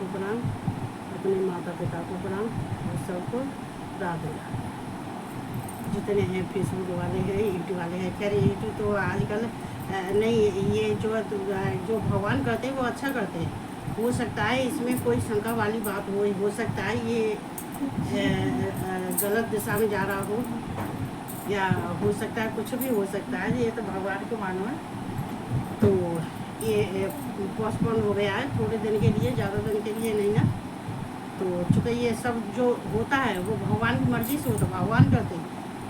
को प्रणाम, अपने माता पिता को प्रणाम और सबको राधे। जितने हैं फेसबुक वाले हैं, यूट्यूब वाले हैं, खैर यूट्यूब तो आजकल नहीं, ये जो भगवान करते हैं वो अच्छा करते हैं। हो सकता है इसमें कोई शंका वाली बात हो सकता है ये गलत दिशा में जा रहा हो, या हो सकता है कुछ भी हो सकता है, ये तो भगवान को मालूम है। तो ये पोस्टपोन हो गया है थोड़े दिन के लिए, ज़्यादा दिन के लिए नहीं ना। तो चूँकि ये सब जो होता है वो भगवान की मर्ज़ी से होता, भगवान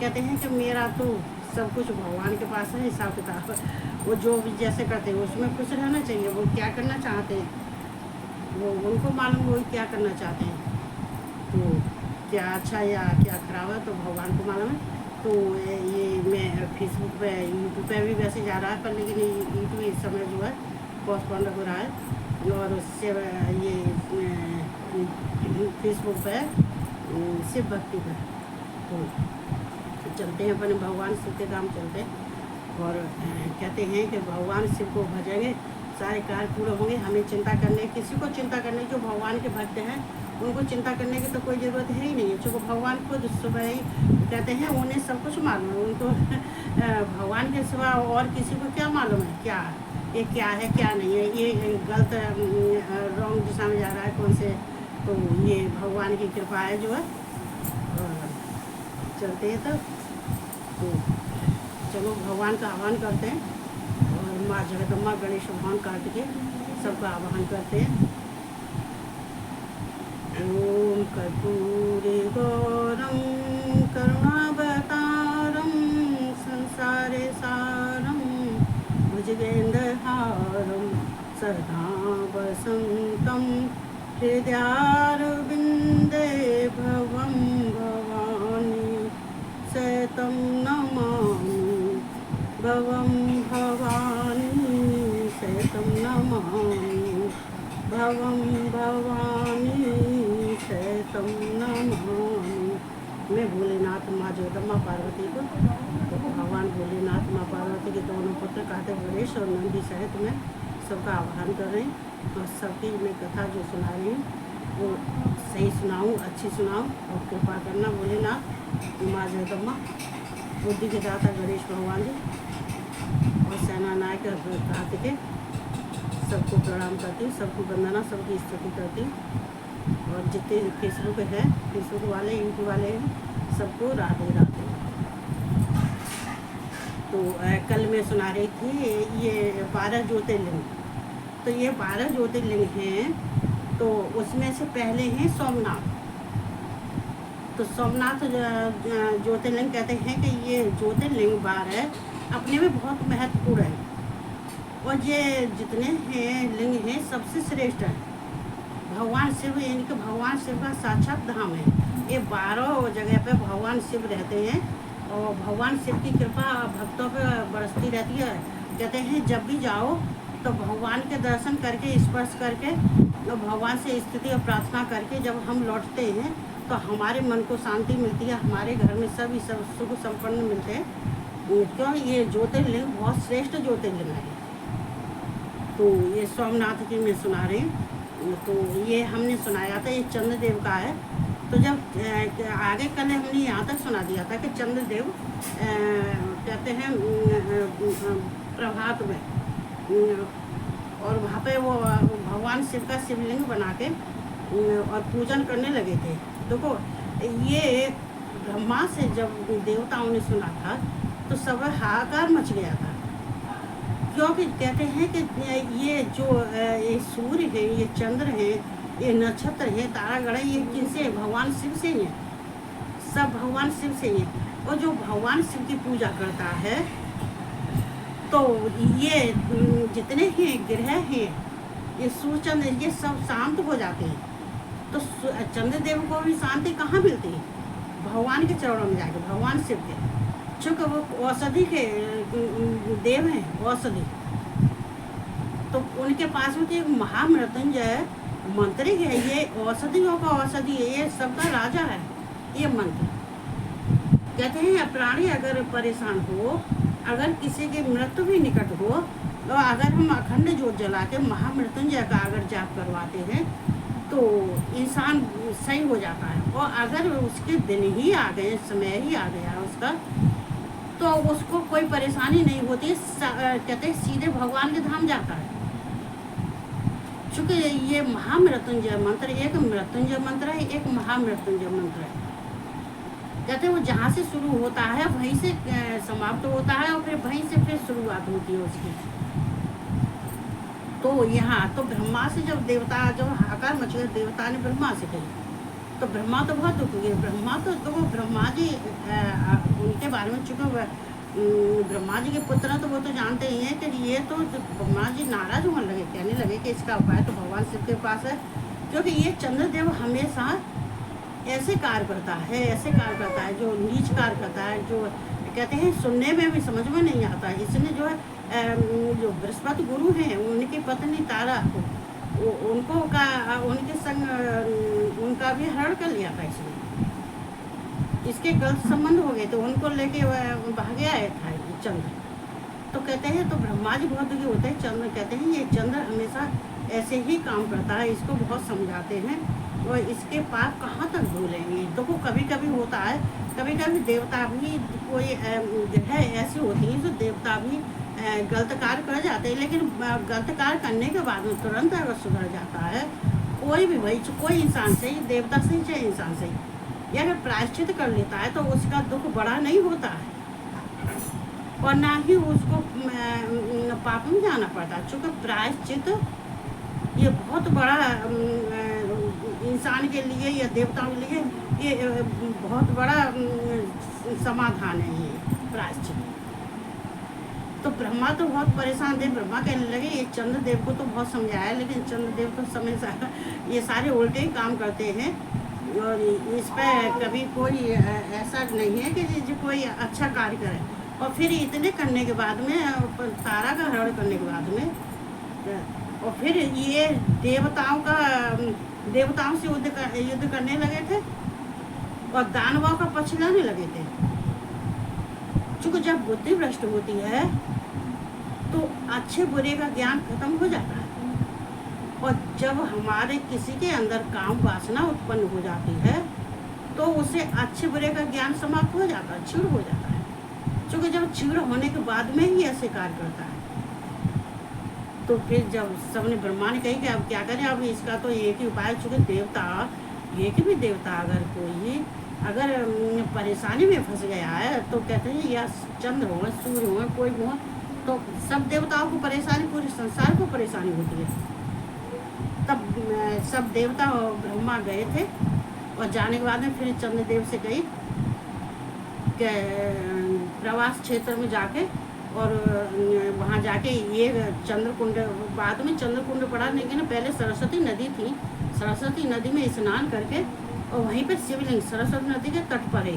कहते हैं कि मेरा तो सब कुछ भगवान के पास है, हिसाब किताब वो जो भी जैसे करते हैं उसमें खुश रहना चाहिए। वो क्या करना चाहते हैं वो उनको मालूम, वो क्या करना चाहते हैं। तो क्या अच्छा या क्या खराब है तो भगवान को मालूम है। तो ये मैं फेसबुक पे यूट्यूब पे भी वैसे जा रहा है, पर लेकिन यूट्यूब इस समय जो है पोस्टपोन हो रहा है। और उससे ये फेसबुक पे शिव भक्ति पर तो चलते हैं, अपने भगवान शिव के काम चलते हैं। और कहते हैं कि भगवान शिव को भजेंगे सारे कार्य पूरे होंगे। हमें चिंता करने, किसी को चिंता करने, जो भगवान के भक्त हैं उनको चिंता करने की तो कोई ज़रूरत है ही नहीं है। चूँकि भगवान खुद सुबह ही कहते हैं उन्हें सब कुछ मालूम है। उनको भगवान के सिवा और किसी को क्या मालूम है क्या ये क्या है क्या नहीं है, ये गलत रॉन्ग दिशा में जा रहा है कौन से। तो ये भगवान की कृपा है जो है। चलते हैं तो चलो भगवान का आह्वान करते हैं और माँ जगदम्बा गणेश भगवान कार्तिकेय सबका आह्वान करते हैं। ओम कर्पूरी गौरम करुणावतारम संसारे सारम भुजगेन्द्रहारम सदा वसंतम हृदयारविन्दे भवं भवानी शतं नमामि भवं भवानी शतं नमामि भवं भवानी शतं नमामि। मैं भोलेनाथ माँ जगदम्बा पार्वती को, तो भगवान भोलेनाथ माँ पार्वती के दोनों पुत्र कार्तिक गणेश और नंदी सहित में सबका आह्वान कर रहे हैं। और सबकी मैं कथा जो सुना रही हूँ वो सही सुनाऊँ, अच्छी सुनाऊँ और कृपा करना भोलेनाथ माँ जगदम्बा, बुद्धि के दाता गणेश भगवान जी और सेना नायक कार्तिकेय सबको प्रणाम करती हूँ, सबको वंदना, सबकी स्तुति करती हूँ। और जितने फेसबुक है, फेसबुक वाले यूट्यूब वाले हैं सबको राधे राधे। तो कल मैं सुना रही थी ये 12 ज्योतिर्लिंग। तो ये 12 ज्योतिर्लिंग हैं, तो उसमें से पहले हैं सोमनाथ। तो सोमनाथ ज्योतिर्लिंग कहते हैं कि ये ज्योतिर्लिंग 12 अपने में बहुत महत्वपूर्ण है। और ये जितने हैं लिंग हैं सबसे श्रेष्ठ है भगवान शिव, यानी कि भगवान शिव का साक्षात धाम है। ये 12 जगह पे भगवान शिव रहते हैं और भगवान शिव की कृपा भक्तों पे बरसती रहती है। कहते हैं जब भी जाओ तो भगवान के दर्शन करके, स्पर्श करके, तो भगवान से स्तुति और प्रार्थना करके जब हम लौटते हैं तो हमारे मन को शांति मिलती है, हमारे घर में सब सुख संपन्न मिलते हैं। क्यों? ये ज्योतिर्लिंग बहुत श्रेष्ठ ज्योतिर्लिंग है। तो ये सोमनाथ की मैं सुना रही हूँ। तो ये हमने सुनाया था, ये चंद्रदेव का है। तो जब आगे कल हमने यहाँ तक सुना दिया था कि चंद्रदेव कहते हैं प्रभात में, और वहाँ पे वो भगवान शिव का शिवलिंग बना के और पूजन करने लगे थे। देखो ये ब्रह्मा से जब देवताओं ने सुना था तो सब हाहाकार मच गया था। क्योंकि कहते हैं कि ये जो ये सूर्य है, ये चंद्र है, ये नक्षत्र है, तारागण है, ये किनसे? भगवान शिव से ही है, सब भगवान शिव से ही है। और जो भगवान शिव की पूजा करता है तो ये जितने हैं ग्रह हैं, ये सूर्य चंद्र, ये सब शांत हो जाते हैं। तो चंद्रदेव को भी शांति कहाँ मिलती है? भगवान के चरणों में जाके, भगवान शिव के, चूँकि वो औषधि के देव हैं, औषधि। तो उनके पास में एक महामृत्युंजय मंत्र है, ये औषधियों का औषधि है, ये सबका राजा है ये मंत्र। कहते हैं प्राणी अगर परेशान हो, अगर किसी की मृत्यु भी निकट हो, तो अगर हम अखंड ज्योत जला के महामृत्युंजय का अगर जाप करवाते हैं तो इंसान सही हो जाता है। और अगर उसके दिन ही आ गए, समय ही आ गया उसका, तो उसको कोई परेशानी नहीं होती, कहते हैं सीधे भगवान के धाम जाता है। चूँकि ये महामृत्युंजय मंत्र एक मृत्युंजय मंत्र है, एक महामृत्युंजय मंत्र है। कहते हैं वो जहाँ से शुरू होता है वहीं से समाप्त होता है, और फिर वहीं से फिर शुरुआत होती है उसकी। तो यहाँ तो ब्रह्मा से जब हाहाकार मच गया, देवता ने ब्रह्मा से कही, तो ब्रह्मा तो बहुत दुख हुए। ब्रह्मा तो ब्रह्मा जी उनके बारे में, चूँकि ब्रह्मा जी के पुत्र हैं तो वो तो जानते ही हैं कि ये तो ब्रह्मा जी नाराज होने लगे, कहने लगे कि इसका उपाय तो भगवान शिव के पास है, क्योंकि ये चंद्रदेव हमेशा ऐसे कार्य करता है जो नीच कार्य करता है, जो कहते हैं सुनने में भी समझ में नहीं आता। इसने जो है जो बृहस्पति गुरु हैं उनकी पत्नी तारा उनको उनके संग उनका भी हरण कर लिया था। इसने इसके गलत संबंध हो गए तो उनको लेके भागे आया था ये चंद्र। तो कहते हैं तो ब्रह्मा जी बहुत दुखी होते हैं। चंद्र कहते हैं ये चंद्र हमेशा ऐसे ही काम करता है, इसको बहुत समझाते हैं और इसके पाप कहाँ तक भूलेंगे। तो वो कभी कभी होता है, कभी कभी देवता भी कोई जगह ऐसी होती है जो देवता भी गलत कार्य कर जाते हैं, लेकिन गलत कार्य करने के बाद में तुरंत अगर सुधर जाता है कोई भी, भाई कोई इंसान सही, देवता सही चाहे इंसान सही, या अगर प्रायश्चित कर लेता है तो उसका दुख बड़ा नहीं होता है और ना ही उसको पाप में जाना पड़ता। चूँकि प्रायश्चित ये बहुत बड़ा इंसान के लिए या देवताओं के लिए ये बहुत बड़ा समाधान है ये प्रायश्चित। तो ब्रह्मा तो बहुत परेशान थे। ब्रह्मा कहने लगे ये चंद्रदेव को तो बहुत समझाया, लेकिन चंद्रदेव तो समय ये सारे उल्टे ही काम करते हैं और इस पर कभी कोई ऐसा नहीं है कि जो कोई अच्छा कार्य करे। और फिर इतने करने के बाद में, तारा का हरण करने के बाद में, और फिर ये देवताओं से युद्ध करने लगे थे और दानवों का पक्ष लेने लगे थे। चूँकि जब बुद्धि भ्रष्ट होती है तो अच्छे बुरे का ज्ञान खत्म हो जाता है, और जब हमारे किसी के अंदर काम वासना उत्पन्न हो जाती है तो उसे अच्छे बुरे का ज्ञान समाप्त हो जाता है, क्षीण हो जाता है। क्योंकि जब क्षीण होने के बाद में ही ऐसे कार्य करता है। तो फिर जब सबने ब्रह्मा ने कही कि अब क्या करें, अब इसका तो एक ही उपाय, चूँकि देवता, एक भी देवता अगर परेशानी में फंस गया है तो कहते हैं या चंद्र हो, सूर्य हो, कोई हो, तो सब देवताओं को परेशानी, पूरे संसार को परेशानी होती है। तब सब देवता और ब्रह्मा गए थे और जाने के बाद में फिर चंद्रदेव से गई कि प्रवास क्षेत्र में जाके और वहाँ जाके ये चंद्रकुंड, बाद में चंद्रकुंड पड़ा, लेकिन पहले सरस्वती नदी थी, सरस्वती नदी में स्नान करके और वहीं पर शिवलिंग सरस्वती नदी के तट पर है।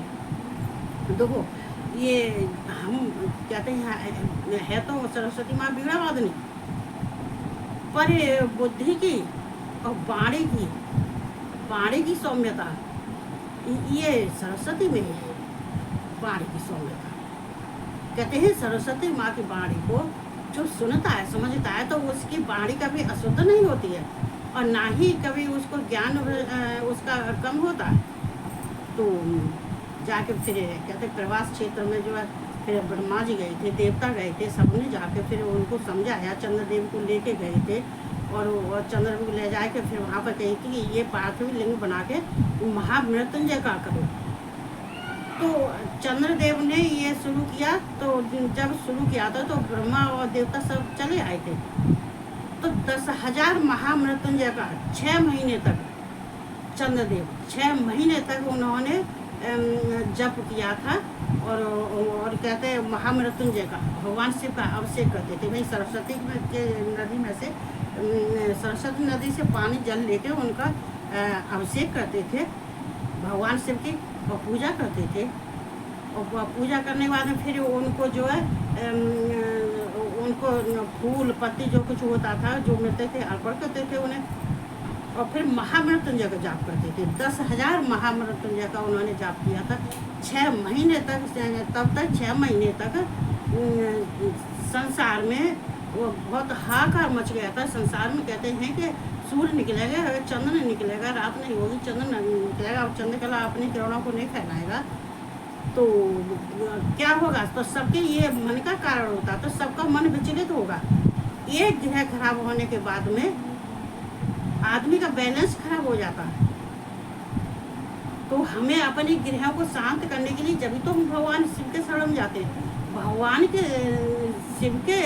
देखो ये हम कहते हैं है तो सरस्वती माँ बीड़ा वादनी, पर बुद्धि की और वाणी की सौम्यता ये सरस्वती में है। वाणी की सौम्यता, कहते हैं सरस्वती माँ की वाणी को जो सुनता है, समझता है, तो उसकी वाणी कभी अशुद्ध नहीं होती है और ना ही कभी उसको ज्ञान उसका कम होता है। तो जाके फिर कहते प्रवास क्षेत्र में जो है फिर ब्रह्मा जी गए थे, देवता गए थे, सबने जाके फिर उनको समझाया, चंद्रदेव को लेके गए थे और चंद्रदेव को ले जाके फिर वहाँ पर कही कि ये पार्थिव लिंग बना के महामृत्युंजय का करो। तो चंद्रदेव ने ये शुरू किया। तो जब शुरू किया था तो ब्रह्मा और देवता सब चले आए थे। तो 10,000 महामृत्युंजय का 6 महीने तक चंद्रदेव 6 महीने तक उन्होंने जप किया था और कहते हैं महामृत्युंजय का भगवान शिव का अभिषेक करते थे। भाई सरस्वती के नदी में से सरस्वती नदी से पानी जल लेके उनका अभिषेक करते थे भगवान शिव की और पूजा करते थे। और पूजा करने के बाद में फिर उनको जो है उनको फूल पत्ती जो कुछ होता था जो मिलते थे अर्पण करते थे उन्हें, और फिर महामृत्युंजय का जाप करते थे। 10,000 महामृत्युंजय का उन्होंने जाप किया था 6 महीने तक। तब तक 6 महीने तक संसार में वो बहुत हाहाकार मच गया था संसार में। कहते हैं कि सूर्य निकलेगा, चंद्र निकलेगा, रात नहीं होगी, चंद्र नहीं निकलेगा और चंद्रकला अपनी किरणों को नहीं फैलाएगा तो क्या होगा। तो सबके ये मन का कारण होता, तो सबका मन विचलित होगा। एक ग्रह खराब होने के बाद में आदमी का बैलेंस खराब हो जाता है। तो हमें अपने ग्रहों को शांत करने के लिए जब तो हम भगवान शिव के शरण में जाते हैं। भगवान के शिव के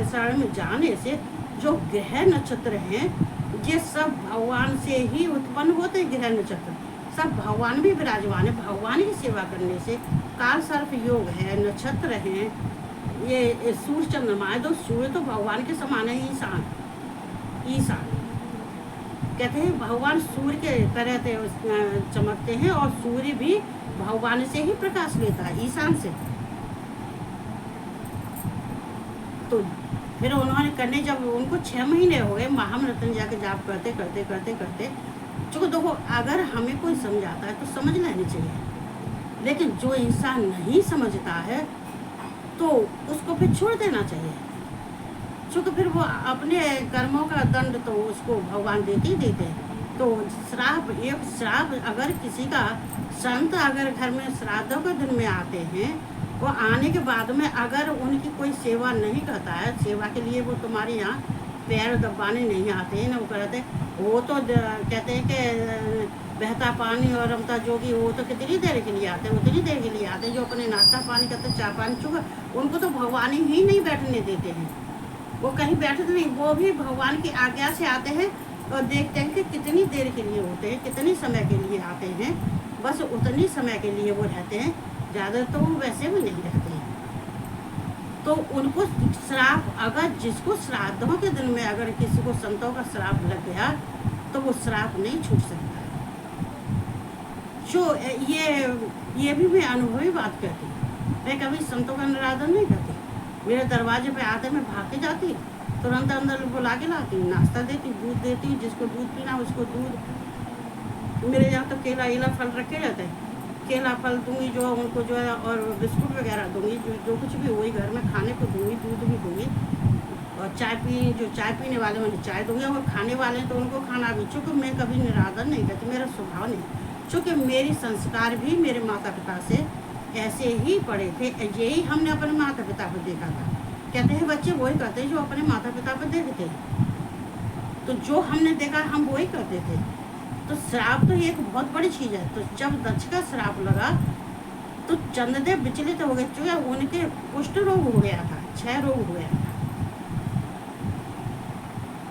शरण में जाने से जो ग्रह नक्षत्र हैं ये सब भगवान से ही उत्पन्न होते हैं। ग्रह नक्षत्र सब भगवान भी विराजमान है। भगवान की सेवा करने से काल सर्प योग है, नक्षत्र हैं, ये सूर्य चंद्रमा है। तो सूर्य तो भगवान के समान है, ईशान ईशान कहते हैं। भगवान सूर्य के तरह चमकते हैं और सूर्य भी भगवान से ही प्रकाश लेता है, ईशान से। तो फिर उन्होंने करने जब उनको 6 महीने हो गए महामृत्युंजय के जाप करते करते करते करते। चूँकि देखो अगर हमें कोई समझाता है तो समझ लेनी चाहिए, लेकिन जो इंसान नहीं समझता है तो उसको फिर छोड़ देना चाहिए। चूँकि फिर वो अपने कर्मों का दंड तो उसको भगवान देते ही देते हैं। तो श्राप, एक श्राप अगर किसी का संत अगर घर में श्राद्धों के दिन में आते हैं, वो आने के बाद में अगर उनकी कोई सेवा नहीं करता है, सेवा के लिए वो तुम्हारे यहाँ पैर दबाने नहीं आते हैं ना, वो कहते वो तो कहते हैं कि बहता पानी और रमता जोगी, वो तो कितनी देर के लिए आते हैं, उतनी देर के लिए आते हैं जो अपने नाश्ता पानी करते, चाय पानी चुका, उनको तो भगवान ही नहीं बैठने देते हैं। वो कहीं बैठते नहीं, वो भी भगवान की आज्ञा से आते हैं और देखते हैं कि कितनी देर के लिए होते हैं, कितनी समय के लिए आते हैं, बस उतनी समय के लिए वो रहते हैं, ज़्यादा तो वो वैसे भी नहीं रहते हैं। तो उनको श्राप, अगर जिसको श्राद्धों के दिन में अगर किसी को संतों का श्राप लग गया तो वो श्राप नहीं छूट सकता। जो ये भी मैं अनुभवी बात कहती हूँ। मैं कभी संतों का निरादर नहीं करती। मेरे दरवाजे पे आते मैं भाग के जाती, तुरंत अंदर बुला के लाती हूँ, नाश्ता देती हूँ, दूध देती हूँ, जिसको दूध पीना उसको दूध। मेरे यहाँ तो केला फल रखे रहते हैं, केला फल दूंगी जो उनको जो है, और बिस्कुट वगैरह दूंगी, जो कुछ भी वही घर में खाने को दूंगी, दूध भी दूंगी, और चाय पीने वाले मैंने चाय दूंगी, और खाने वाले तो उनको खाना भी। चूँकि मैं कभी निरादर नहीं करती, मेरा स्वभाव नहीं, चूँकि मेरी संस्कार भी मेरे माता पिता से ऐसे ही पड़े थे। यही हमने अपने माता पिता पर देखा था। कहते हैं बच्चे वही करते हैं जो अपने माता पिता पर देखते हैं, तो जो हमने देखा हम वही करते थे। तो श्राप तो एक बहुत बड़ी चीज़ है। तो जब दक्ष का श्राप लगा तो चंद्रदेव विचलित हो गए, क्योंकि उनके कुष्ठ रोग हो गया था, 6 रोग हो गया था।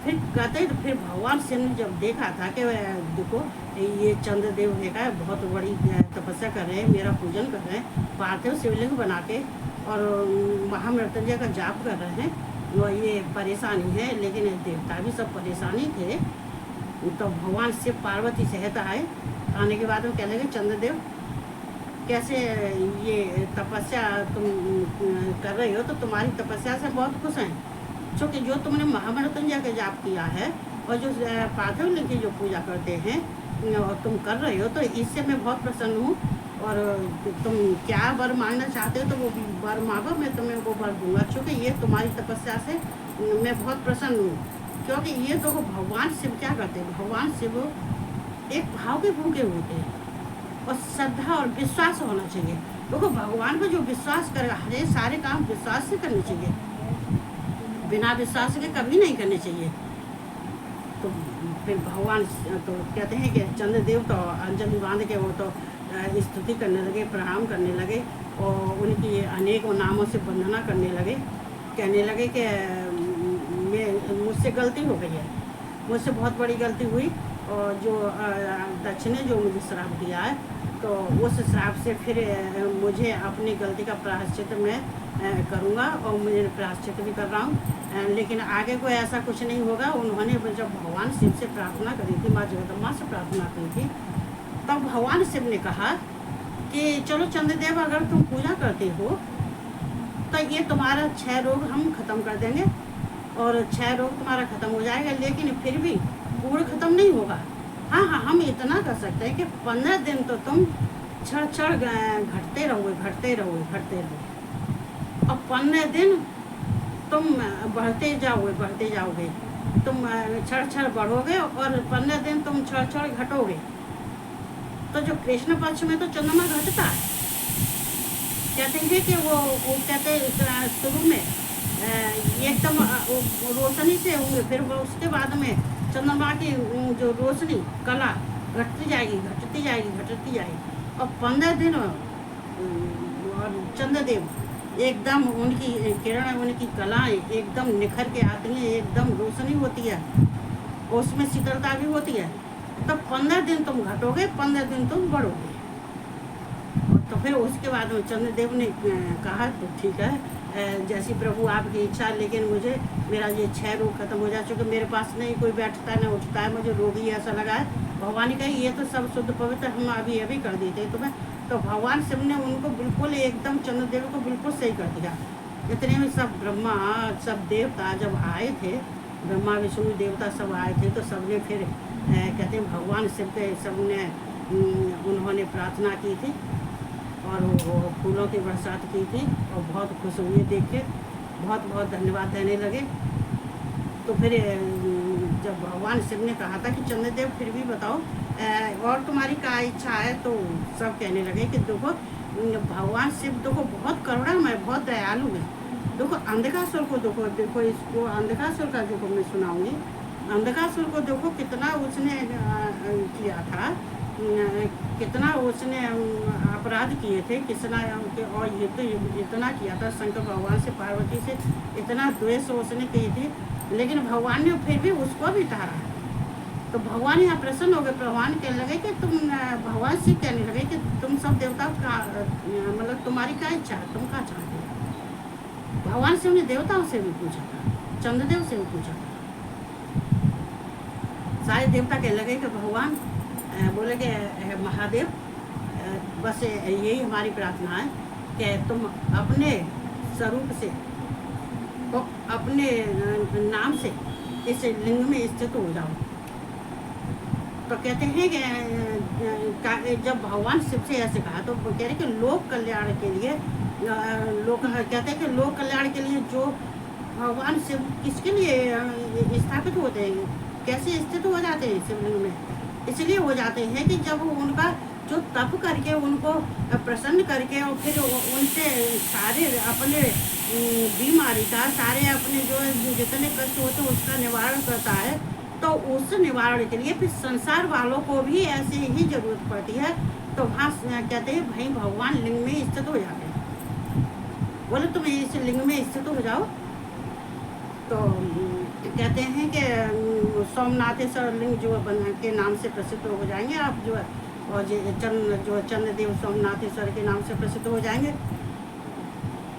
फिर कहते तो फिर भगवान शिव ने जब देखा था कि देखो ये चंद्रदेव है बहुत बड़ी तपस्या कर रहे हैं, मेरा पूजन कर रहे हैं, पार्थिव शिवलिंग बना के और महामृत्युंजय का जाप कर रहे हैं, और ये परेशानी है। लेकिन देवता भी सब परेशानी थे। तो भगवान शिव पार्वती सहित आए। आने के बाद वो कहने लगे चंद्रदेव कैसे ये तपस्या तुम कर रहे हो, तो तुम्हारी तपस्या से बहुत खुश हैं, क्योंकि जो तुमने महामृत्युंजय का जाप किया है और जो पार्थिव लिंग की जो पूजा करते हैं और तुम कर रहे हो, तो इससे मैं बहुत प्रसन्न हूँ। और तुम क्या वर मांगना चाहते हो तो वो वर मांगो, मैं तुम्हें वो वर दूंगा, क्योंकि ये तुम्हारी तपस्या से मैं बहुत प्रसन्न हूँ। क्योंकि ये तो भगवान शिव क्या करते हैं, भगवान शिव एक भाव के भूखे होते हैं, और श्रद्धा और विश्वास होना चाहिए। देखो भगवान को जो विश्वास करेगा, हरे सारे काम विश्वास से करने चाहिए, बिना विश्वास के कभी नहीं करने चाहिए। तो फिर भगवान तो कहते हैं कि चंद्रदेव तो अंजलि बांध के वो तो स्तुति करने लगे, प्रणाम करने लगे, और उनकी अनेकों नामों से वंदना करने लगे, कहने लगे कि मुझसे गलती हो गई है, मुझसे बहुत बड़ी गलती हुई, और जो दक्ष ने जो मुझे श्राप दिया है, तो उस श्राप से फिर मुझे अपनी गलती का प्रायश्चित मैं करूँगा, और मुझे प्रायश्चित भी कर रहा हूँ, लेकिन आगे कोई ऐसा कुछ नहीं होगा। उन्होंने जब भगवान शिव से प्रार्थना करी थी, माँ जगदम्बा से प्रार्थना करी थी, तब भगवान शिव ने कहा कि चलो चंद्रदेव अगर तुम पूजा करते हो तो ये तुम्हारा 6 रोग हम खत्म कर देंगे, और 6 रोग तुम्हारा खत्म हो जाएगा, लेकिन फिर भी पूर्ण खत्म नहीं होगा। हाँ, हम इतना कर सकते हैं कि 15 दिन तो तुम छड़ घटते रहोगे, और 15 दिन तुम बढ़ते जाओगे, तुम क्षण बढ़ोगे और 15 दिन तुम क्षण घटोगे। तो जो कृष्ण पक्ष में तो चंद्रमा घटता है, कहते हैं कि वो कहते हैं शुरू में एकदम रोशनी से होंगे, फिर वो उसके बाद में चंद्रमा की जो रोशनी कला घटती जाएगी और 15 दिन और चंद्रदेव एकदम उनकी किरण, उनकी कलाएं एकदम निखर के आती हैं, एकदम रोशनी होती है, उसमें शीतलता भी होती है। तब 15 दिन तुम घटोगे, 15 दिन तुम बढ़ोगे। तो फिर उसके बाद में चंद्रदेव ने कहा तो ठीक है, जैसी प्रभु आपकी इच्छा, लेकिन मुझे मेरा ये 6 रोग खत्म हो जा चुके, मेरे पास नहीं कोई बैठता है न उठता है, मुझे रोगी ऐसा लगा है। भगवान का ये तो सब शुद्ध पवित्र हम अभी कर देते तुम्हें। तो भगवान शिव ने उनको बिल्कुल एकदम चंद्रदेव को बिल्कुल सही कर दिया। इतने में सब ब्रह्मा, सब देवता जब आए थे, ब्रह्मा विष्णु देवता सब आए थे, तो सबने फिर कहते हैं भगवान शिव के सबने उन्होंने प्रार्थना की थी और वो फूलों की बरसात की थी और बहुत खुश हुए देख के, बहुत धन्यवाद देने लगे। तो फिर जब भगवान शिव ने कहा था कि चंद्रदेव फिर भी बताओ और तुम्हारी क्या इच्छा है, तो सब कहने लगे कि देखो भगवान शिव देखो बहुत करुणामय, बहुत दयालु है। देखो अंधकासुर को देखो इसको अंधकासुर का देखो मैं सुनाऊंगी। अंधकासुर को देखो कितना उसने किया था, कितना उसने अपराध किए थे, और ये तो इतना किया था, शंकर भगवान से पार्वती से इतना द्वेष उसने की थी, लेकिन भगवान ने फिर भी उसको भी तारा। तो भगवान यहाँ प्रसन्न हो गए। भगवान कहने लगे कि भगवान से कहने लगे कि तुम सब देवताओं का मतलब तुम्हारी क्या इच्छा है, तुम क्या चाहते हो। भगवान से उन्हें देवताओं से भी पूछा था, चंद्रदेव से भी पूछा था। सारे देवता कहने लगे कि भगवान बोले कि महादेव बस यही हमारी प्रार्थना है कि तुम अपने स्वरूप से और अपने नाम से इस लिंग में स्थित हो जाओ। तो कहते हैं कि जब भगवान शिव से ऐसे कहा तो कह रहे कि लोक कल्याण के लिए लोग कहते हैं कि लोक कल्याण के लिए जो भगवान शिव किसके लिए स्थापित होते हैं, कैसे स्थित हो जाते हैं शिवलिंग में, इसलिए हो जाते हैं कि जब उनका जो तप करके उनको प्रसन्न करके और फिर उनसे सारे अपने बीमारी का, सारे अपने जो जितने कष्ट होते हैं उसका निवारण करता है। तो उस निवारण के लिए फिर संसार वालों को भी ऐसे ही जरूरत पड़ती है। तो वहाँ कहते हैं भाई भगवान लिंग में स्थित हो जाते हैं, बोले तुम इस लिंग में स्थित हो जाओ। तो कहते हैं कि सोमनाथेश्वर लिंग जो के नाम से प्रसिद्ध हो जाएंगे आप जो है, और जो चंद्रदेव सोमनाथेश्वर के नाम से प्रसिद्ध हो जाएंगे।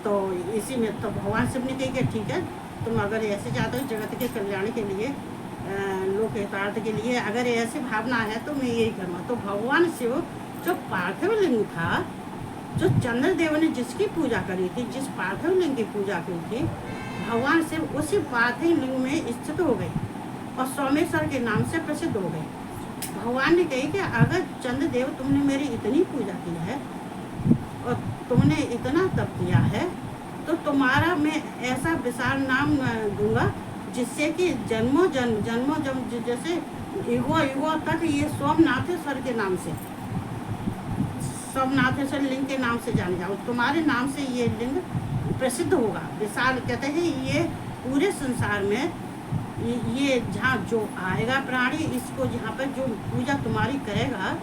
तो इसी में तो भगवान शिव ने कही कि ठीक है, तुम अगर ऐसे चाहते हो जगत के कल्याण के लिए, लोक हितार्थ के लिए अगर ऐसी भावना है तो मैं यही करूँगा। तो भगवान शिव जो पार्थिव लिंग था, जो चंद्रदेव ने जिसकी पूजा करी थी, जिस पार्थिव लिंग की पूजा की थी, भगवान शिव उसी पार्थिव लिंग में स्थित हो गए और सोमेश्वर के नाम से प्रसिद्ध हो गए। भगवान ने कही कि अगर चंद्रदेव तुमने मेरी इतनी पूजा की है और तुमने इतना तप किया है, तो तुम्हारा मैं ऐसा विशाल नाम दूंगा जिससे कि जन्मों जन्म जैसे युगों तक ये सोमनाथेश्वर के नाम से, सोमनाथेश्वर लिंग के नाम से जाने जाओ। तुम्हारे नाम से ये लिंग प्रसिद्ध होगा, विशाल। कहते हैं ये पूरे संसार में ये जहाँ जो आएगा प्राणी, इसको जहाँ पर जो पूजा तुम्हारी करेगा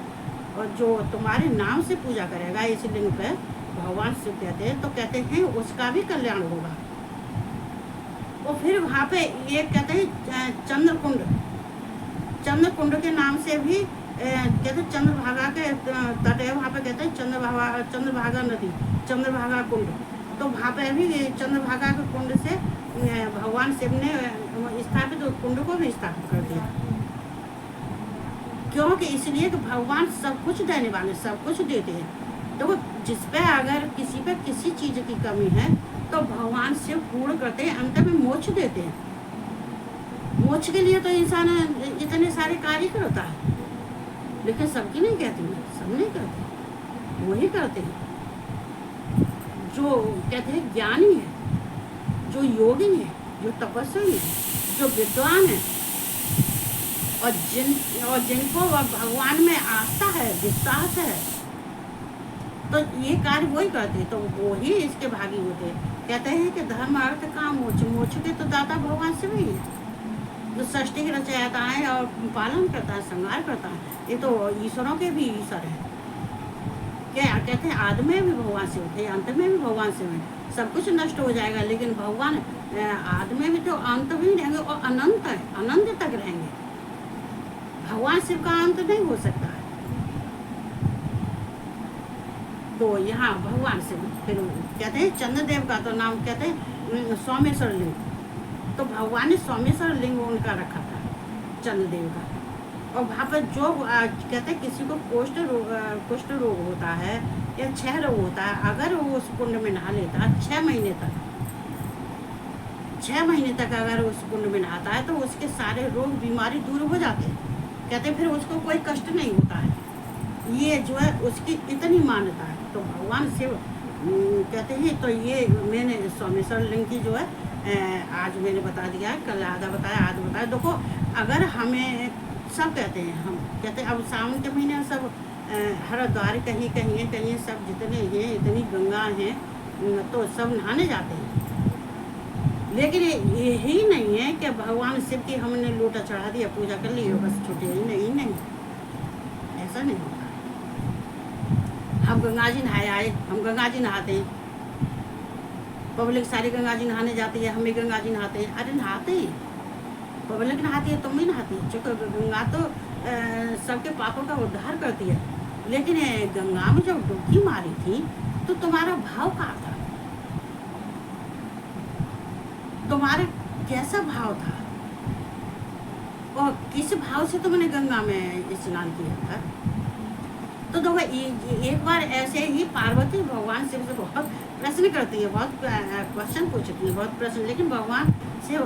और जो तुम्हारे नाम से पूजा करेगा इस लिंग पे, भगवान शिव कहते हैं, तो कहते हैं उसका भी कल्याण होगा। और फिर वहाँ पे ये कहते हैं चंद्रकुंड के नाम से भी कहते हैं, चंद्रभागा के तट है वहाँ पे, कहते हैं चंद्रभागा नदी, चंद्रभागा कुंड। तो वहाँ पे भी चंद्रभागा के कुंड से भगवान शिव ने स्थापित कुंड को भी स्थापित कर दिया। क्योंकि इसलिए कि भगवान सब कुछ देने वाले, सब कुछ देते हैं। देखो जिस पे अगर किसी पे किसी चीज़ की कमी है तो भगवान शिव पूर्ण करते हैं, अंत में मोक्ष देते हैं। मोक्ष के लिए तो इंसान इतने सारे कार्य करता है, लेकिन सबकी नहीं कहती हैं, सब नहीं करते, वही करते हैं जो कहते हैं ज्ञानी है, जो योगी हैं, जो तपस्वी हैं, जो विद्वान हैं, और जिनको भगवान में आस्था है, विश्वास है, तो ये कार्य वही करते, तो वो ही इसके भागी होते। कहते हैं कि धर्म अर्थ काम मोक्ष, मोक्ष के तो दाता भगवान शिव ही है, जो सृष्टि की रचयिता है और पालन करता है, संहार करता है। ये तो ईश्वरों के भी ईश्वर है। क्या कहते हैं, आदि में भी भगवान शिव थे, अंत में भी भगवान शिव है। सब कुछ नष्ट हो जाएगा, लेकिन भगवान आदि में भी तो अंत भी रहेंगे और अनंत है, अनंत तक रहेंगे। भगवान शिव का अंत नहीं हो सकता है। तो यहाँ भगवान शिव, फिर कहते हैं चंद्रदेव का तो नाम कहते हैं सोमेश्वर लिंग। तो भगवान ने सोमेश्वर लिंग उनका रखा था, चंद्रदेव का। और वहाँ पर जो कहते हैं किसी को कुष्ठ रोग होता है या क्षय रोग होता है, अगर वो उस कुंड में नहा लेता है 6 महीने तक अगर उस कुंड में नहाता है, तो उसके सारे रोग बीमारी दूर हो जाते हैं। कहते हैं फिर उसको कोई कष्ट नहीं होता है। ये जो है उसकी इतनी मान्यता है। तो भगवान शिव कहते हैं, तो ये मैंने सोमेश्वर लिंग की जो है आज मैंने बता दिया है, कल आधा बताया, आज बताया। देखो, अगर हमें सब कहते हैं, हम कहते हैं अब सावन के महीने सब हरिद्वार कहीं सब जितने हैं, इतनी गंगा हैं, तो सब नहाने जाते हैं। लेकिन यही नहीं है कि भगवान शिव की हमने लोटा चढ़ा दिया, पूजा कर ली, बस छूटे ही नहीं, ऐसा नहीं होता। हम गंगा जी नहाए आए, हम गंगा जी नहाते हैं, पब्लिक सारी गंगा जी नहाने जाती है, हम भी गंगा जी नहाते हैं। अरे नहाते हैं, पब्लिक नहाती है, तुम भी नहाती है। चूँकि गंगा तो सबके पापों का उद्धार करती है। लेकिन गंगा में जब डुबकी मारी थी, तो तुम्हारा भाव कहाँ था? तुम्हारा कैसा भाव था और किस भाव से तुमने गंगा में स्नान किया था? तो देखो, एक बार ऐसे ही पार्वती भगवान शिव से बहुत प्रश्न करती है, बहुत क्वेश्चन पूछती है, बहुत प्रश्न, लेकिन भगवान शिव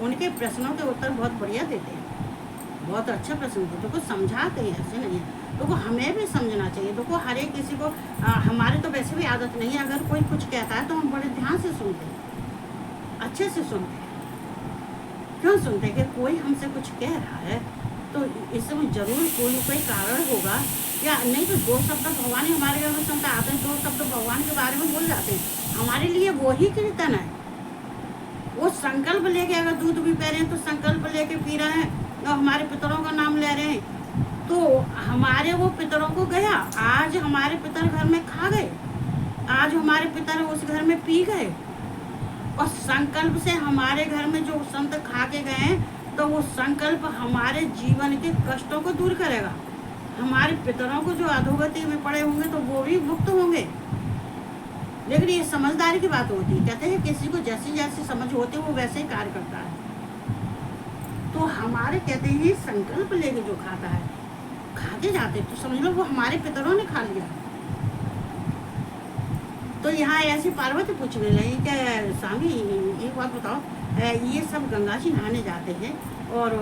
उनके प्रश्नों के उत्तर बहुत बढ़िया देते हैं, बहुत अच्छा प्रश्न देते हैं, तो समझाते हैं, ऐसे नहीं है। तो हमें भी समझना चाहिए। देखो, हर एक किसी को हमारे तो वैसे भी आदत नहीं है, अगर कोई कुछ कहता है तो हम बड़े ध्यान से सुनते हैं, अच्छे से सुनते हैं। क्यों सुनते हैं? कि कोई हमसे कुछ कह रहा है तो इसमें जरूर कोई कारण होगा, या नहीं तो 2 शब्द भगवान ही हमारे घर में सुनता आते हैं, 2 शब्द भगवान के बारे में बोल जाते हैं। हमारे लिए वो ही कीर्तन है। वो संकल्प लेके अगर दूध भी पी रहे हैं तो संकल्प लेके पी रहे हैं, और हमारे पितरों का नाम ले रहे हैं, तो हमारे वो पितरों को गया। आज हमारे पितर घर में खा गए, आज हमारे पितर उस घर में पी गए, और संकल्प से हमारे घर में जो संत खा के गए, तो वो संकल्प हमारे जीवन के कष्टों को दूर करेगा। हमारे पितरों को जो अधोगति में पड़े होंगे तो वो भी मुक्त होंगे। लेकिन ये समझदारी की बात होती है। कहते हैं किसी को जैसी जैसी समझ होती है वो वैसे ही कार्य करता है। तो हमारे कहते हैं संकल्प लेके जो खाता है, खाते जाते, तो समझ लो वो हमारे पितरों ने खा लिया। तो यहाँ ऐसी पार्वती पूछने लगी कि स्वामी एक बात बताओ, ये सब गंगा जी नहाने जाते हैं और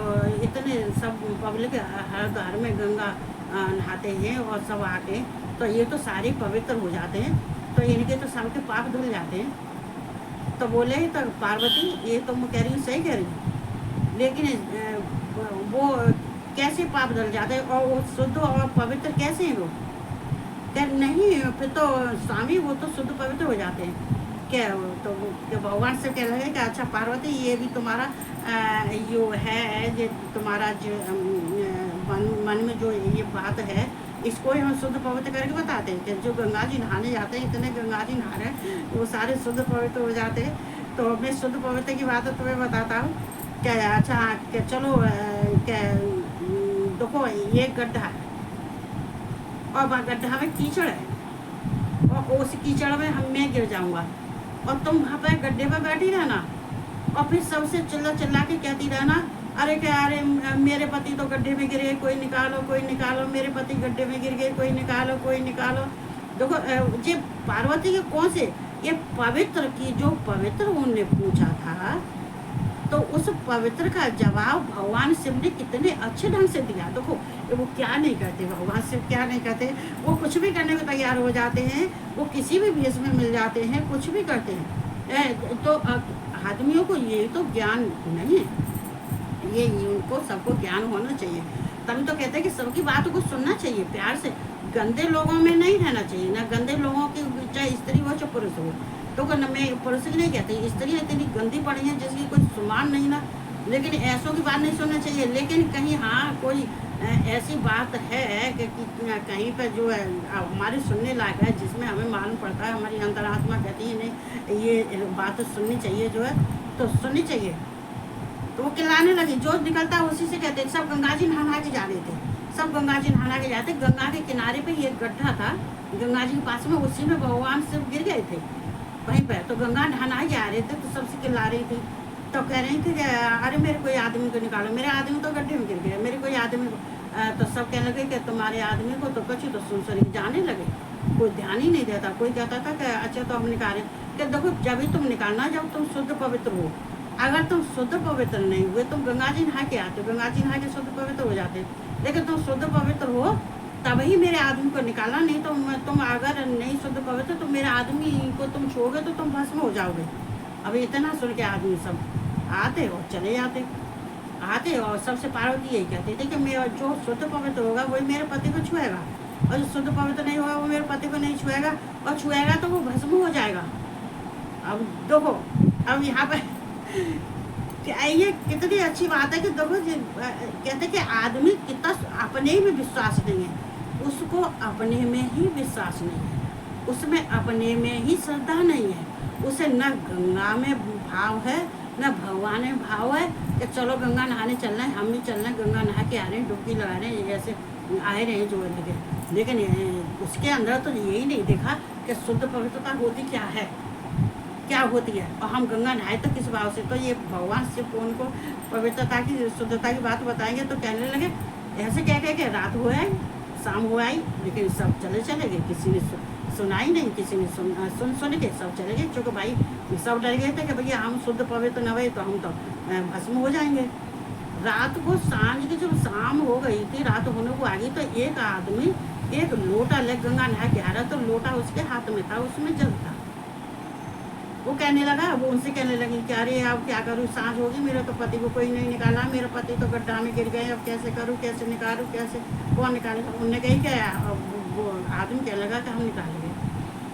इतने सब पब्लिक हरिद्वार में गंगा नहाते हैं और सब आके, तो ये तो सारे पवित्र हो जाते हैं, तो इनके तो सबके पाप धुल जाते हैं। तो बोले तो पार्वती ये तो मैं कह रही हूँ, सही कह रही हूँ, लेकिन वो कैसे पाप धुल जाते हैं और वो शुद्ध और पवित्र कैसे हैं वो? क्या नहीं, फिर तो स्वामी वो तो शुद्ध पवित्र हो जाते हैं क्या? तो भगवान से कह रहे हैं कि अच्छा पार्वती, ये भी तुम्हारा यो है, जो तुम्हारा जो मन में जो ये बात है, इसको ही हम शुद्ध पवित्र करके बताते हैं कि जो गंगा जी नहाने जाते हैं, इतने गंगा जी नहा रहे हैं, वो सारे शुद्ध पवित्र हो जाते हैं। तो मैं शुद्ध पवित्र की बात तुम्हें बताता हूँ क्या? अच्छा क्या, चलो क्या, देखो ये गड्ढा है और गड्ढा में कीचड़ है, और उस कीचड़ में मैं गिर जाऊंगा, और तुम वहाँ पर गड्ढे पर बैठी रहना, और फिर सबसे चिल्ला के कहती रहना, अरे क्या, अरे मेरे पति तो गड्ढे में गिरे, कोई निकालो, मेरे पति गड्ढे में गिर गए, कोई निकालो। देखो ये पार्वती के कौन से, ये पवित्र की जो पवित्र उन्होंने पूछा था, तो उस पवित्र का जवाब भगवान शिव ने कितने अच्छे ढंग से दिया। देखो वो क्या नहीं करते, भगवान शिव क्या नहीं करते, वो कुछ भी करने को तैयार हो जाते हैं, वो किसी भी भेष में मिल जाते हैं, कुछ भी करते हैं। तो आदमियों को ये तो ज्ञान नहीं है, ये उनको सबको ज्ञान होना चाहिए। तभी तो कहते हैं कि सबकी बातों को सुनना चाहिए प्यार से, गंदे लोगों में नहीं रहना चाहिए, ना गंदे लोगों की, चाहे स्त्री हो चाहे पुरुष हो। तो मैं पुरुष की नहीं कहती, स्त्री इतनी गंदी पड़ी है जिसकी कोई सुमान नहीं ना, लेकिन ऐसों की बात नहीं सुनना चाहिए। लेकिन कहीं हाँ कोई ऐसी बात है कि कहीं पर जो है हमारे सुनने लायक है, जिसमें हमें मालूम पड़ता है, हमारी अंतरात्मा कहती है नहीं ये बात सुननी चाहिए जो है, तो सुननी चाहिए। तो वो खिलाने लगी, जो निकलता है उसी से कहते। सब गंगा जी नहा के जा रहे थे, सब गंगा जी नहा के जाते। गंगा के किनारे पे एक गड्ढा था गंगा जी के पास में, उसी में भगवान शिव गिर गए थे वहीं पर। तो गंगा नहा के आ रहे थे, तो सबसे खिला रही थी। तो कह रही थी कि अरे मेरे कोई आदमी को निकालो, मेरे आदमी तो गड्ढे में गिर गया, मेरे कोई आदमी को। तो सब कहने लगे कि तुम्हारे आदमी को तो कुछ तो सुन जाने लगे, कोई ध्यान ही नहीं देता। कोई कहता था कि अच्छा तो हम निकालें, कि देखो जब ही तुम निकालना जब तुम शुद्ध पवित्र हो। अगर तुम शुद्ध पवित्र नहीं हुए, तुम गंगा जी नहा के आते, गंगा जी नहा के शुद्ध पवित्र हो जाते, लेकिन तुम शुद्ध पवित्र हो तभी मेरे आदमी को निकालना। नहीं तो तुम अगर नहीं शुद्ध पवित्र तो मेरे आदमी को तुम छोड़ोगे तो तुम भस्म हो जाओगे। अब इतना सुन के आदमी सब आते और चले जाते, आते और सबसे पार्वती यही कहती थी कि मेरा जो शुद्ध पवित्र होगा वही मेरे पति को छुएगा, और जो शुद्ध पवित्र नहीं होगा वो मेरे पति को नहीं छुएगा, और छुएगा तो वो भस्म हो जाएगा। अब देखो, अब यहाँ पर ये कितनी अच्छी बात है कि देखो कहते कि आदमी कितना अपने में विश्वास नहीं है, उसको अपने में ही विश्वास नहीं है, उसमें अपने में ही श्रद्धा नहीं है, उसे न गंगा में भाव है न भगवान में भाव है कि चलो गंगा नहाने चल रहे हैं, हम भी चल रहे हैं, गंगा नहा के आ रहे हैं, डुबकी लगा रहे हैं, ऐसे आए रहे हैं जो लगे। लेकिन उसके अंदर तो यही नहीं देखा कि शुद्ध पवित्रता होती क्या है, क्या होती है। और हम गंगा नहाए तो किस भाव से, तो ये भगवान शिव को उनको पवित्रता की शुद्धता की बात बताएंगे तो कहने लगे ऐसे कह के रात हो आई शाम हो आई, लेकिन सब चले गए, किसी ने सुनाई नहीं, किसी ने सुन के सब चले गए, क्योंकि भाई सब डर गए थे कि भैया हम शुद्ध पवित्र न हुए तो हम तो भस्म हो जाएंगे। रात को सांझ की जब शाम हो गई थी, रात होने को आ गई, तो एक आदमी एक लोटा ले गंगा नहा के आ रहा, तो लोटा उसके हाथ में था, उसमें जल था। वो कहने लगा, वो उनसे कहने लगी कि अरे अब क्या करूँ, सांझ होगी, मेरे तो पति को कोई नहीं निकाला, मेरा पति तो गड्ढा में गिर गए, अब कैसे करूँ, कैसे निकालूँ, कैसे कौन निकालेगा। उनने कही क्या, वो आदमी कह लगा कि हम निकालेंगे।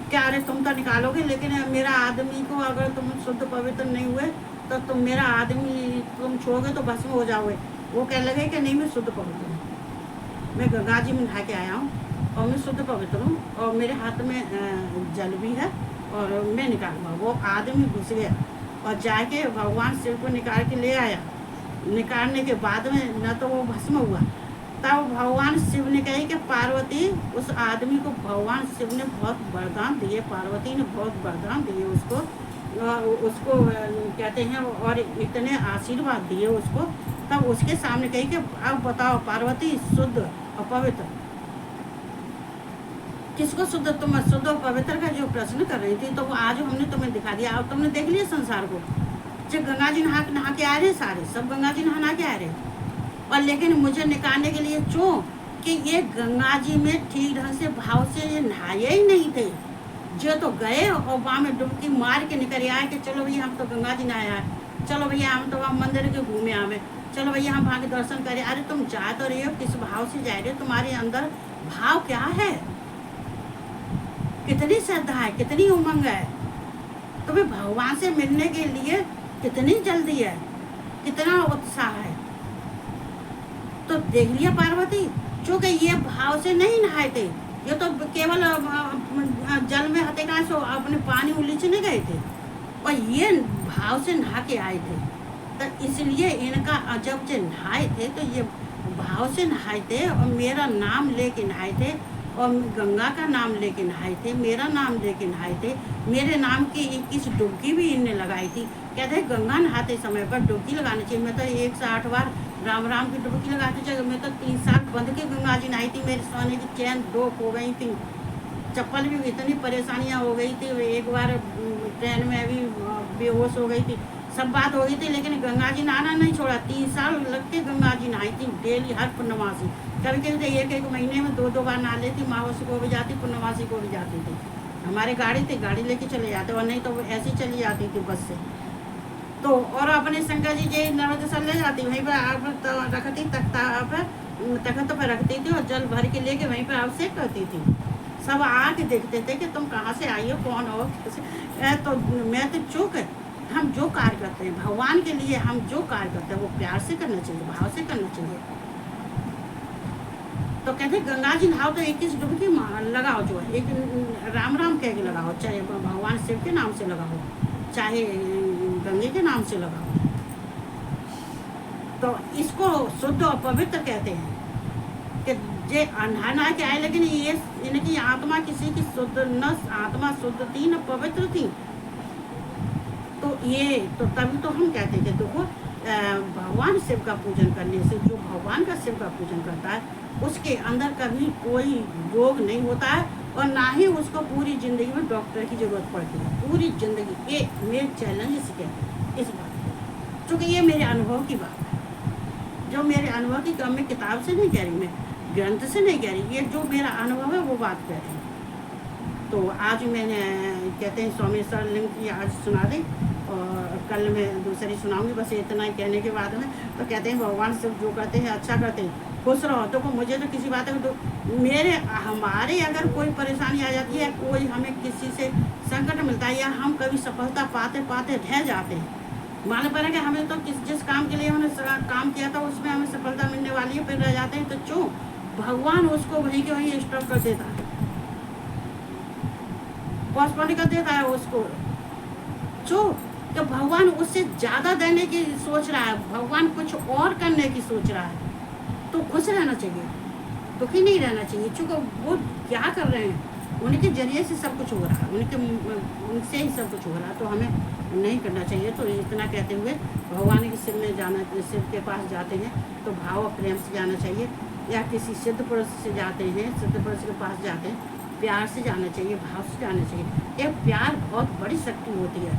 क्या अरे तुम तो निकालोगे, लेकिन मेरा आदमी को अगर तुम शुद्ध पवित्र नहीं हुए तो तुम मेरा आदमी तुम छोड़ोगे तो भस्म हो जाओगे। वो कह लगे कि नहीं मैं शुद्ध पवित्र हूँ, मैं गंगा जी में नहा के आया हूँ और मैं शुद्ध पवित्र हूँ, और मेरे हाथ में जल भी है और मैं निकालूंगा। वो आदमी घुस गया और जाके भगवान शिव को निकाल के ले आया। निकालने के बाद में न तो वो भस्म हुआ, तब भगवान शिव ने कही कि पार्वती, उस आदमी को भगवान शिव ने बहुत वरदान दिए, पार्वती ने बहुत वरदान दिए उसको कहते हैं, और इतने आशीर्वाद दिए उसको। तब उसके सामने कही कि अब बताओ पार्वती, शुद्ध और पवित्र किसको शुद्ध, तुम शुद्ध और पवित्र का जो प्रश्न कर रही थी, तो वो आज हमने तुम्हें दिखा दिया। अब तुमने देख लिया संसार को, जब गंगा जी नहा के आ रहे, सारे सब गंगा जी नहा के आ रहे, और लेकिन मुझे निकालने के लिए क्यों कि ये गंगा जी में ठीक ढंग से भाव से ये नहाए ही नहीं थे। जो तो गए और वहाँ में डुबकी मार के निकल आए कि चलो भैया हम तो गंगा जी नहाया है, चलो भैया हम तो वहाँ मंदिर के घूमे आवे, चलो भैया हम वहाँ के दर्शन करें। अरे तुम जा तो रहे हो, किस भाव से जा रहे हो, तुम्हारे अंदर भाव क्या है, कितनी श्रद्धा है, कितनी उमंग है, तुम्हें भगवान से मिलने के लिए कितनी जल्दी है, कितना उत्साह है। तो देख लिया पार्वती, चूंकि ये भाव से नहीं नहाए थे, ये तो केवल जल में हथे कहाँ से अपने पानी उलीचने गए थे, और ये भाव से नहा के आए थे। तो इसलिए इनका जब से नहाए थे तो ये भाव से नहाए थे, और मेरा नाम लेके नहाए थे, और गंगा का नाम लेके नहाए थे, मेरा नाम लेके नहाए थे। मेरे नाम की 21 डुबकी भी इनने लगाई थी। कहते हैं गंगा नहाते समय पर डुबकी लगानी चाहिए। मैं तो 108 बार राम राम की डुबकी लगाती चाहिए। मैं तो 3 साल बंद के गंगा जी नहाई थी, मेरे सोने की चैन 2 हो गई थी, चप्पल भी इतनी परेशानियाँ हो गई थी, एक बार ट्रेन में भी बेहोश हो गई थी, सब बात हो गई थी, लेकिन गंगा जी नहाना नहीं छोड़ा। 3 साल लग के गंगा जी नहाई थी डेली, हर पूर्णमासी। कभी कभी तो एक महीने में 2 बार नहा लेती, मावसी को भी जाती, पूर्णमासी को भी जाती थी। हमारे गाड़ी थी, गाड़ी लेके चले जाते, और नहीं तो वो ऐसी चली जाती थी बस से। तो और अपने शंकर जी जे नर्मदा से ले जाती, वहीं पर आप रखती, तख्त पर रखती थी और जल भर के लेके वहीं पर अभिषेक करती थी। सब आके देखते थे कि तुम कहाँ से आई हो, कौन हो, कैसे। तो मैं तो चूक है। हम जो कार्य करते हैं भगवान के लिए, हम जो कार्य करते हैं वो प्यार से करना चाहिए, भाव से करना चाहिए। तो कहते गंगा जी नहाओ तो 21 डुबकी लगाओ, जो है एक राम राम कह के लगाओ, चाहे भगवान शिव के नाम से लगाओ, चाहे गंगे के नाम से लगाओ। तो इसको शुद्ध और पवित्र कहते हैं कि जे नहा के आए, लेकिन ये इनकी आत्मा किसी की शुद्ध न, आत्मा शुद्ध थी न पवित्र थी। तो ये तो तभी तो हम कहते थे देखो, भगवान शिव का पूजन करने से, जो भगवान का शिव का पूजन करता है उसके अंदर कभी कोई रोग नहीं होता है, और ना ही उसको पूरी ज़िंदगी में डॉक्टर की ज़रूरत पड़ती है। पूरी ज़िंदगी, ये मेरे चैलेंज से कहते हैं इस बात, क्योंकि ये मेरे अनुभव की बात है, जो मेरे अनुभव की, मैं किताब से नहीं कह रही, मैं ग्रंथ से नहीं कह रही, ये जो मेरा अनुभव है वो बात कह रही हूँ। तो आज मैंने कहते हैं सोमेश्वर लिंग की आज सुना दी, और कल मैं दूसरी सुनाऊंगी। बस इतना ही कहने के बाद में तो कहते हैं भगवान सब जो करते हैं अच्छा करते हैं, खुश रहो। तो मुझे तो किसी बात का मेरे हमारे अगर कोई परेशानी आ जाती है, कोई हमें किसी से संकट मिलता है, या हम कभी सफलता पाते पाते रह जाते हैं, मालूम पड़ा कि हमें तो जिस काम के लिए हमने काम किया था उसमें हमें सफलता मिलने वाली है, फिर रह जाते हैं, तो क्यों भगवान उसको वहीं के वहीं स्टॉप कर देता है, पोस्टपोन कर देता है उसको। जो तो भगवान उससे ज़्यादा देने की सोच रहा है, भगवान कुछ और करने की सोच रहा है, तो खुश रहना चाहिए, दुखी नहीं रहना चाहिए। चूँकि वो क्या कर रहे हैं, उनके जरिए से सब कुछ हो रहा है, उनसे ही सब कुछ हो रहा है, तो हमें नहीं करना चाहिए। तो इतना कहते हुए भगवान के शिव में जाना, शिव के पास जाते हैं तो भाव और प्रेम से जाना चाहिए, या किसी सिद्ध पुरुष से जाते हैं, सिद्ध पुरुष के पास जाते हैं, प्यार से जाना चाहिए, भाव से जाना चाहिए। ये प्यार बहुत बड़ी शक्ति होती है,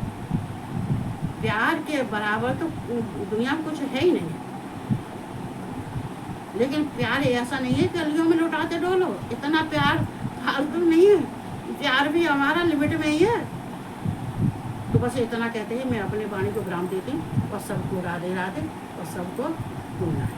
प्यार के बराबर तो दुनिया में कुछ है ही नहीं। लेकिन प्यार ऐसा नहीं है कि गलियों में लुटाते डोलो, इतना प्यार फालतू नहीं है, प्यार भी हमारा लिमिट में ही है। तो बस इतना कहते हैं, मैं अपने वाणी को विराम देती हूँ, और सबको राधे राधे, और सबको गुड नाइट।